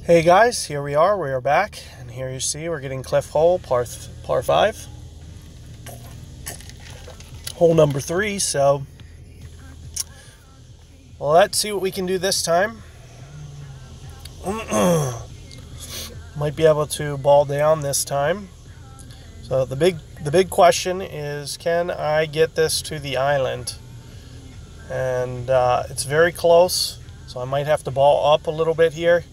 Hey guys, here we are back, and here you see we're getting Cliff Hole, par 5, hole number 3, so well, let's see what we can do this time. Might be able to ball down this time. So the big question is, can I get this to the island? And it's very close, so I might have to ball up a little bit here.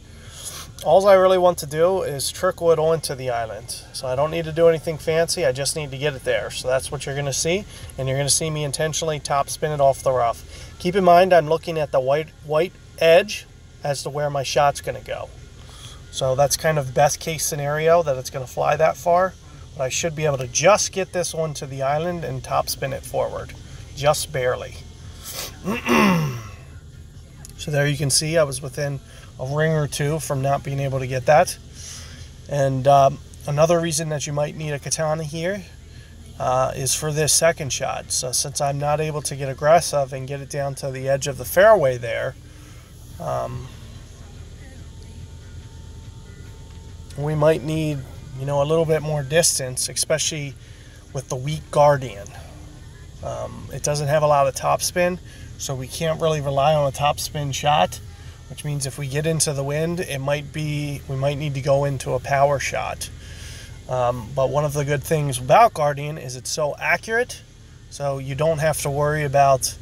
All I really want to do is trickle it onto the island. So I don't need to do anything fancy, I just need to get it there. So that's what you're going to see, and you're going to see me intentionally top spin it off the rough. Keep in mind I'm looking at the white edge as to where my shot's going to go. So that's kind of best case scenario, that it's going to fly that far. But I should be able to just get this one to the island and top spin it forward. Just barely. So there you can see I was within a ring or two from not being able to get that. And another reason that you might need a katana here is for this second shot. So since I'm not able to get aggressive and get it down to the edge of the fairway there, we might need, a little bit more distance, especially with the weak Guardian. It doesn't have a lot of topspin, so we can't really rely on a topspin shot, which means if we get into the wind, we might need to go into a power shot. But one of the good things about Guardian is it's so accurate, so you don't have to worry about,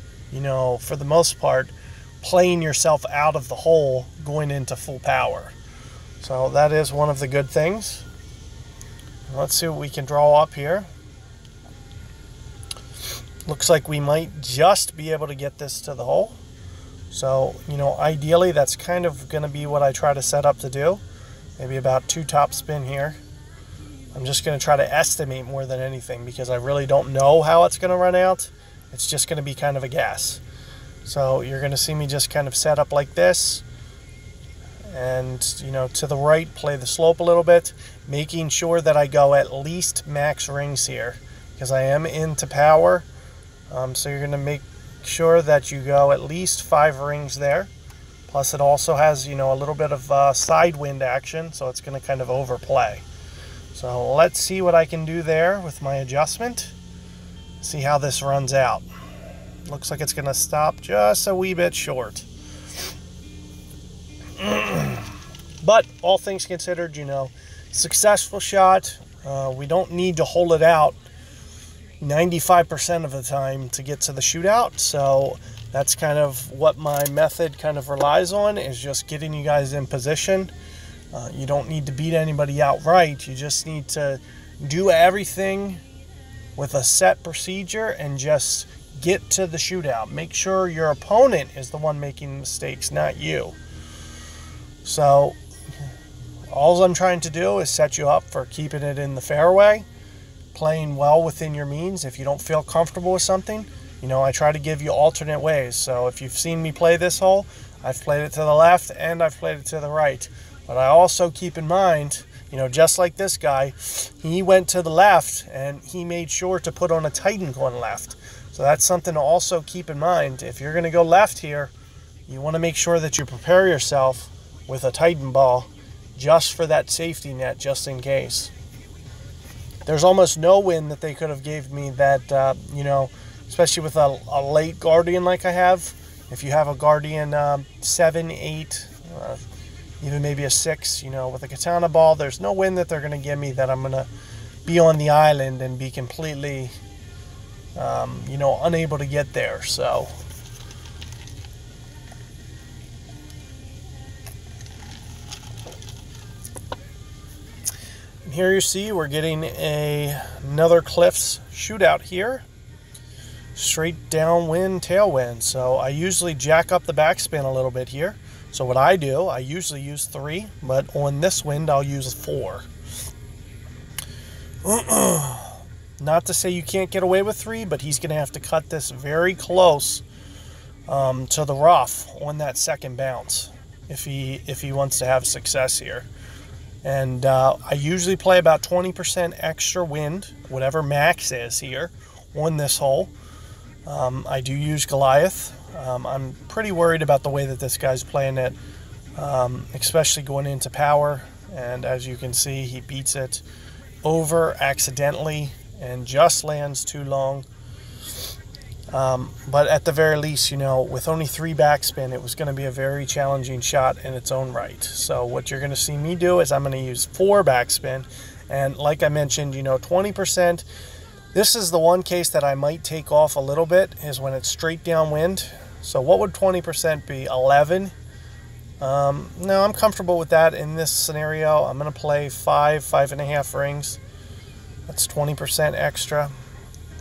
for the most part, playing yourself out of the hole going into full power. So that is one of the good things. Let's see what we can draw up here. Looks like we might just be able to get this to the hole. So, ideally that's kind of going to be what I try to set up to do. Maybe about 2 top spin here. I'm just going to try to estimate more than anything because I really don't know how it's going to run out. It's just going to be kind of a guess. So you're going to see me just kind of set up like this. And, to the right, play the slope a little bit, making sure that I go at least max rings here because I am into power. So you're going to make sure that you go at least 5 rings there. Plus it also has, a little bit of side wind action, so it's going to kind of overplay. So let's see what I can do there with my adjustment. See how this runs out. Looks like it's going to stop just a wee bit short. But all things considered, successful shot. We don't need to hold it out 95% of the time to get to the shootout, so that's kind of what my method kind of relies on, is just getting you guys in position. You don't need to beat anybody outright, you just need to do everything with a set procedure and just get to the shootout. Make sure your opponent is the one making mistakes, not you. So all I'm trying to do is set you up for keeping it in the fairway, playing well within your means. If you don't feel comfortable with something, I try to give you alternate ways. So if you've seen me play this hole, I've played it to the left and I've played it to the right. But I also keep in mind, just like this guy, he went to the left and he made sure to put on a Titan going left. So that's something to also keep in mind. If you're going to go left here, you want to make sure that you prepare yourself with a Titan ball just for that safety net, just in case. There's almost no wind that they could have gave me that, especially with a late Guardian like I have. If you have a Guardian 7, 8, even maybe a 6, with a katana ball, there's no wind that they're going to give me that I'm going to be on the island and be completely, unable to get there. So here you see we're getting another Cliffs shootout here. Straight downwind, tailwind. So I usually jack up the backspin a little bit here. So what I do, I usually use 3, but on this wind I'll use 4. Not to say you can't get away with 3, but he's going to have to cut this very close to the rough on that second bounce if he wants to have success here. And I usually play about 20% extra wind, whatever max is here, on this hole. I do use Goliath. I'm pretty worried about the way that this guy's playing it especially going into power. And as you can see, he beats it over accidentally and just lands too long. But at the very least, with only 3 backspin, it was going to be a very challenging shot in its own right. So what you're going to see me do is I'm going to use 4 backspin. And like I mentioned, 20%. This is the one case that I might take off a little bit, is when it's straight downwind. So what would 20% be? 11? No, I'm comfortable with that in this scenario. I'm going to play 5.5 rings. That's 20% extra.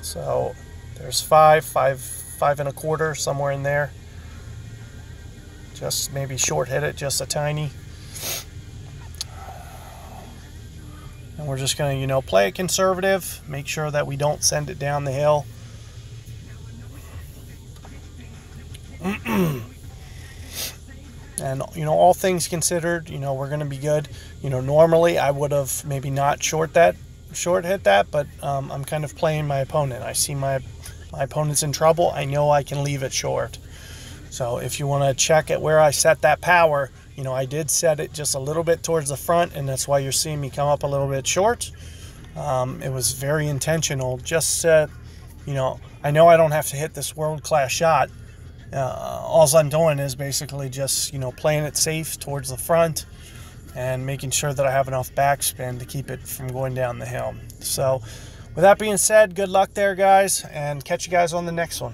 So there's 5.25, somewhere in there. Just maybe short hit it, just a tiny. And we're just going to, play it conservative. Make sure that we don't send it down the hill. And, all things considered, we're going to be good. Normally I would have maybe not short hit that, but I'm kind of playing my opponent. I see my opponent's in trouble. I know I can leave it short. So if you want to check at where I set that power, I did set it just a little bit towards the front, and that's why you're seeing me come up a little bit short. It was very intentional. Just, I know I don't have to hit this world-class shot. All I'm doing is basically just, playing it safe towards the front and making sure that I have enough backspin to keep it from going down the hill. So with that being said, good luck there, guys, and catch you guys on the next one.